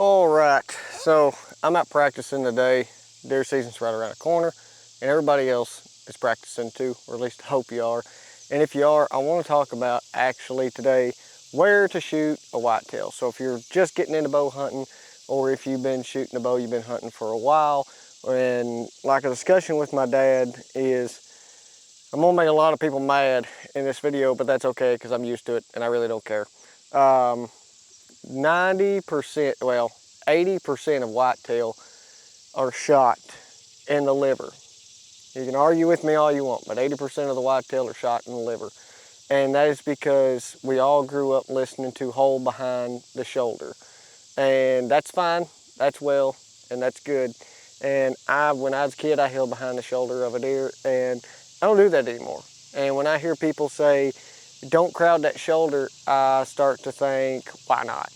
All right, so I'm out practicing today. Deer season's right around the corner, and everybody else is practicing too, or at least I hope you are. And if you are, I want to talk about actually today where to shoot a whitetail. So if you're just getting into bow hunting, or if you've been shooting a bow, you've been hunting for a while, and like a discussion with my dad is, I'm gonna make a lot of people mad in this video, but that's okay because I'm used to it and I really don't care. 90%, well, 80% of whitetail are shot in the liver. You can argue with me all you want, but 80% of the whitetail are shot in the liver. And that is because we all grew up listening to hold behind the shoulder. And that's fine, that's well, and that's good. And when I was a kid, I held behind the shoulder of a deer, and I don't do that anymore. And when I hear people say, don't crowd that shoulder, I start to think, why not?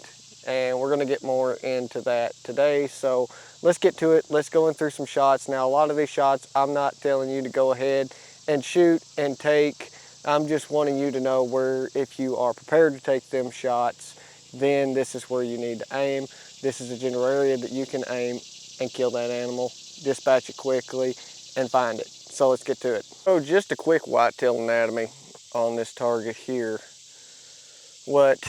And we're gonna get more into that today. So let's get to it. Let's go in through some shots. Now, a lot of these shots, I'm not telling you to go ahead and shoot and take. I'm just wanting you to know where, if you are prepared to take them shots, then this is where you need to aim. This is a general area that you can aim and kill that animal, dispatch it quickly, and find it. So let's get to it. So just a quick whitetail anatomy on this target here. What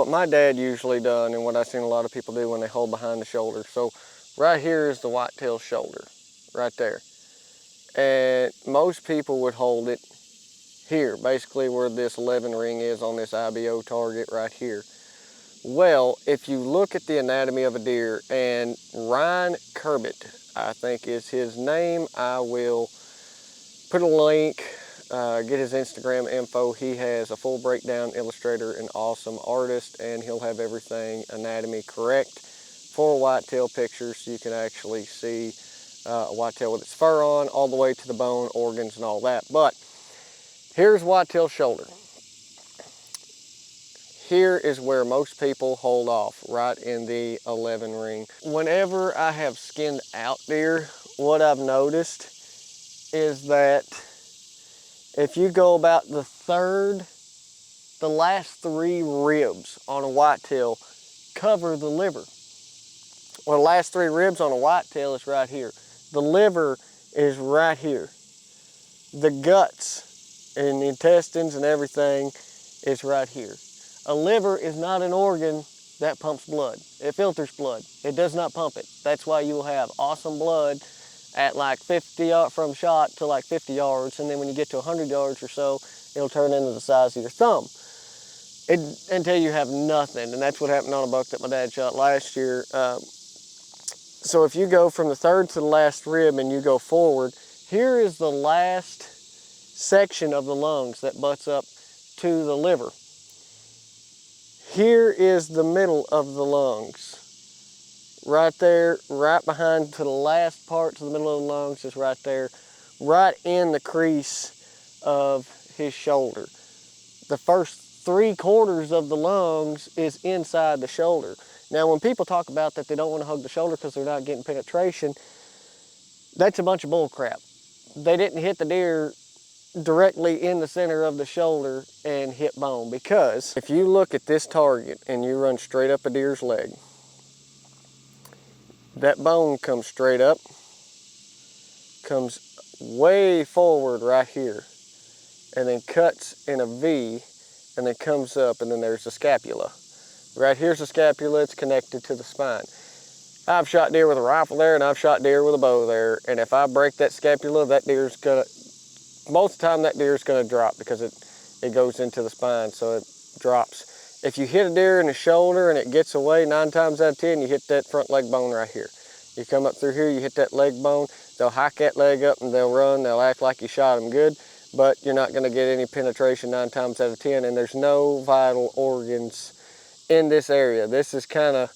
my dad usually done, and what I've seen a lot of people do when they hold behind the shoulder. So right here is the whitetail shoulder, right there. And most people would hold it here, basically where this 11 ring is on this IBO target right here. Well, if you look at the anatomy of a deer, and Ryan Curbit, I think is his name, I will put a link, get his Instagram info. He has a full breakdown illustrator, an awesome artist, and he'll have everything anatomy correct for whitetail pictures, so you can actually see a whitetail with its fur on, all the way to the bone, organs, and all that. But here's whitetail shoulder. Here is where most people hold off, right in the 11 ring. Whenever I have skinned out deer, what I've noticed is that if you go about the last three ribs on a whitetail cover the liver. Well, the last three ribs on a whitetail is right here. The liver is right here. The guts and the intestines and everything is right here. A liver is not an organ that pumps blood. It filters blood. It does not pump it. That's why you will have awesome blood at like 50 from shot to like 50 yards, and then when you get to 100 yards or so, it'll turn into the size of your thumb until you have nothing. And that's what happened on a buck that my dad shot last year. So if you go from the third to the last rib and you go forward, here is the last section of the lungs that butts up to the liver. Here is the middle of the lungs. Right there, right behind to the last part to the middle of the lungs is right there, right in the crease of his shoulder. The first 3/4 of the lungs is inside the shoulder. Now, when people talk about that they don't want to hug the shoulder because they're not getting penetration, that's a bunch of bull crap. They didn't hit the deer directly in the center of the shoulder and hit bone, because if you look at this target and you run straight up a deer's leg, that bone comes straight up, comes way forward right here, and then cuts in a V, and then comes up, and then there's the scapula. Right here's the scapula, it's connected to the spine. I've shot deer with a rifle there, and I've shot deer with a bow there, and if I break that scapula, that deer's gonna, most of the time that deer's gonna drop because it goes into the spine, so it drops. If you hit a deer in the shoulder and it gets away, 9 times out of 10, you hit that front leg bone right here. You come up through here, you hit that leg bone, they'll hike that leg up and they'll run, they'll act like you shot them good, but you're not gonna get any penetration 9 times out of 10, and there's no vital organs in this area. This is kind of,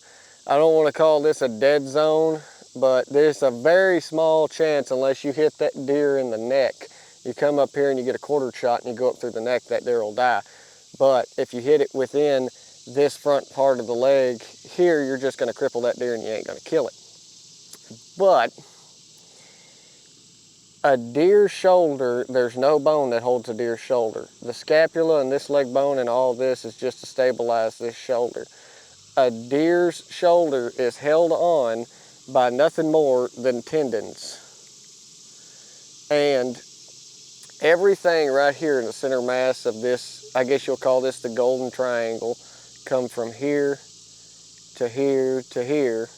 I don't want to call this a dead zone, but there's a very small chance, unless you hit that deer in the neck. You come up here and you get a quarter shot and you go up through the neck, that deer will die. But if you hit it within this front part of the leg here, you're just going to cripple that deer and you ain't going to kill it. But a deer's shoulder, there's no bone that holds a deer's shoulder. The scapula and this leg bone and all this is just to stabilize this shoulder. a deer's shoulder is held on by nothing more than tendons. And everything right here in the center mass of this, I guess you'll call this the golden triangle, come from here to here to here.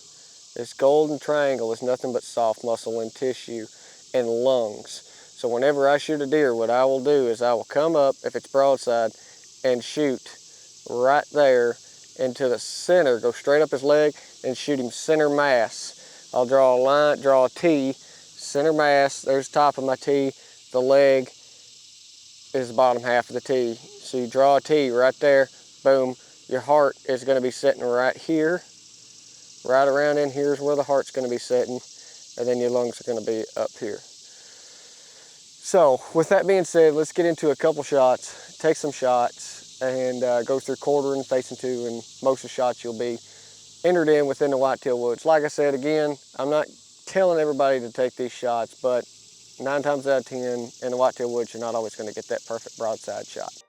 This golden triangle is nothing but soft muscle and tissue and lungs. So whenever I shoot a deer, what I will do is I will come up, if it's broadside, and shoot right there into the center, go straight up his leg and shoot him center mass. I'll draw a line, draw a T, center mass, there's the top of my T, the leg is the bottom half of the T. So you draw a T right there, boom, your heart is gonna be sitting right here. Right around in here is where the heart's gonna be sitting, and then your lungs are gonna be up here. So with that being said, let's get into a couple shots, take some shots, and go through quartering, facing two, and most of the shots you'll be entered in within the whitetail woods. Like I said, again, I'm not telling everybody to take these shots, but 9 times out of 10 in the whitetail woods, you're not always gonna get that perfect broadside shot.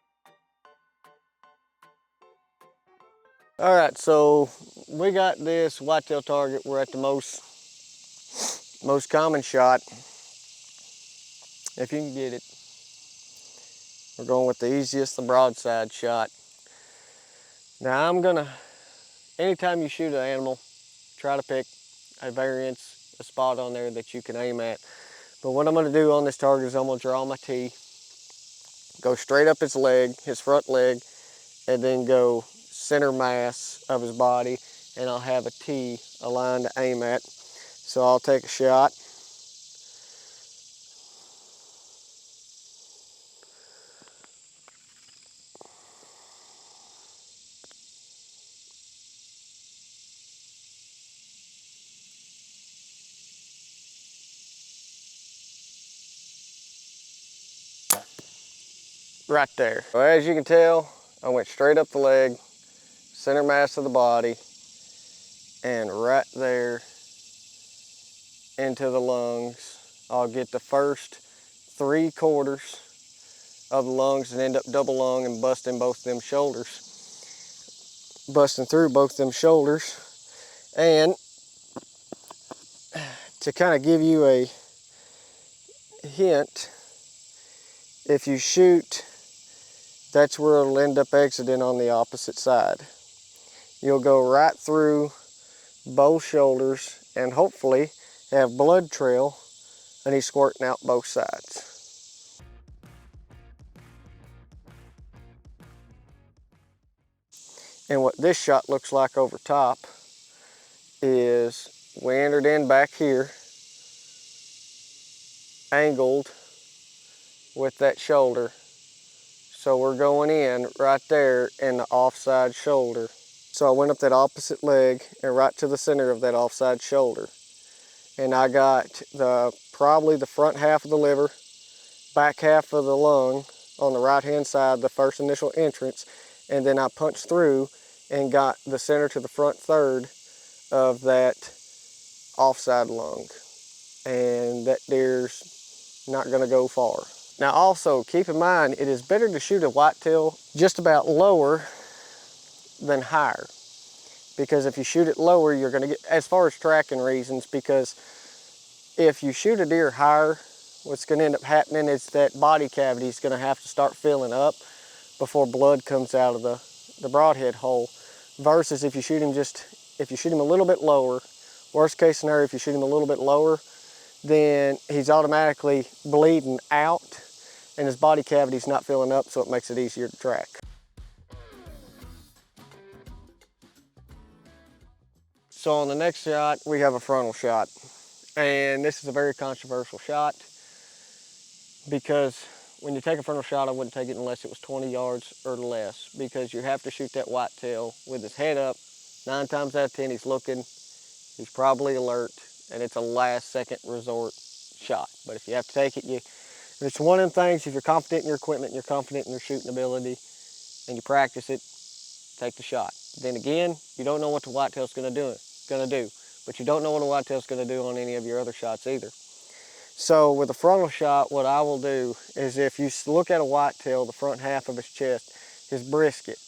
All right, so we got this whitetail target. We're at the most common shot. If you can get it, we're going with the easiest, the broadside shot. Now anytime you shoot an animal, try to pick a variance, a spot on there that you can aim at. But what I'm gonna do on this target is I'm gonna draw my T, go straight up his leg, his front leg, and then go center mass of his body, and I'll have a T, a line to aim at. So I'll take a shot. Right there. So as you can tell, I went straight up the leg, center mass of the body, and right there into the lungs. I'll get the first 3/4 of the lungs and end up double lung and busting both them shoulders. Busting through both them shoulders. And to kind of give you a hint, if you shoot, that's where it'll end up exiting on the opposite side. You'll go right through both shoulders and hopefully have blood trail and he's squirting out both sides. And what this shot looks like over top is we entered in back here, angled with that shoulder. So we're going in right there in the offside shoulder. So I went up that opposite leg and right to the center of that offside shoulder. And I got probably the front half of the liver, back half of the lung on the right hand side, the first initial entrance, and then I punched through and got the center to the front third of that offside lung. And that deer's not gonna go far. Now also keep in mind, it is better to shoot a whitetail just about lower than higher. Because if you shoot it lower, you're gonna get, as far as tracking reasons, because if you shoot a deer higher, what's gonna end up happening is that body cavity is gonna have to start filling up before blood comes out of the broadhead hole. Versus if you shoot him a little bit lower, worst case scenario, if you shoot him a little bit lower, then he's automatically bleeding out and his body cavity is not filling up, so it makes it easier to track. So on the next shot, we have a frontal shot. And this is a very controversial shot because when you take a frontal shot, I wouldn't take it unless it was 20 yards or less, because you have to shoot that whitetail with his head up. 9 times out of 10, he's looking, he's probably alert, and it's a last second resort shot. But if you have to take it, it's one of them things, if you're confident in your equipment, and you're confident in your shooting ability, and you practice it, take the shot. Then again, you don't know what the whitetail's gonna do, but you don't know what a whitetail's gonna do on any of your other shots either. So with a frontal shot, what I will do is, if you look at a whitetail, the front half of his chest, his brisket,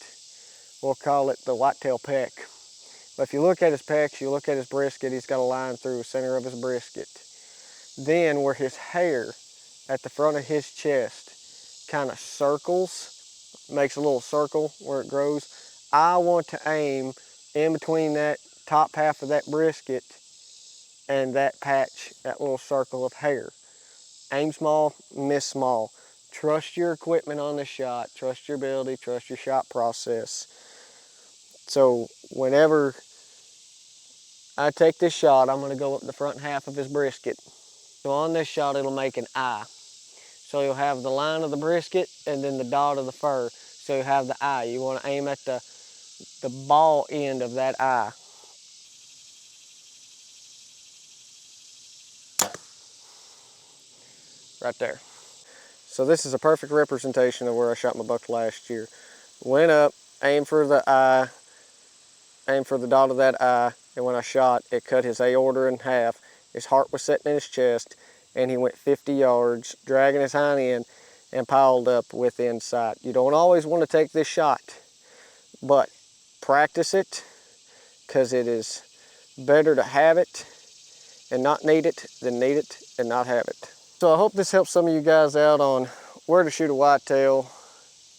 we'll call it the whitetail peck. But if you look at his pecs, you look at his brisket, he's got a line through the center of his brisket. Then where his hair at the front of his chest kind of circles, makes a little circle where it grows, I want to aim in between that top half of that brisket and that patch, that little circle of hair. Aim small, miss small. Trust your equipment on the shot, trust your ability, trust your shot process. So whenever I take this shot, I'm gonna go up the front half of his brisket. So on this shot, it'll make an eye. So you'll have the line of the brisket and then the dot of the fur. So you have the eye. You wanna aim at the ball end of that eye. Right there. So this is a perfect representation of where I shot my buck last year. Went up, aimed for the eye, aimed for the dot of that eye, and when I shot, it cut his aorta in half. His heart was sitting in his chest, and he went 50 yards, dragging his hind end, and piled up within sight. You don't always want to take this shot, but practice it, because it is better to have it and not need it than need it and not have it. So I hope this helps some of you guys out on where to shoot a whitetail,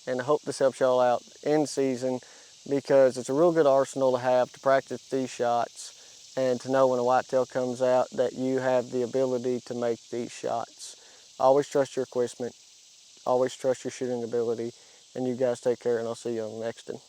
and I hope this helps y'all out in season, because it's a real good arsenal to have to practice these shots and to know when a whitetail comes out that you have the ability to make these shots. Always trust your equipment, always trust your shooting ability, and you guys take care, and I'll see you on the next one.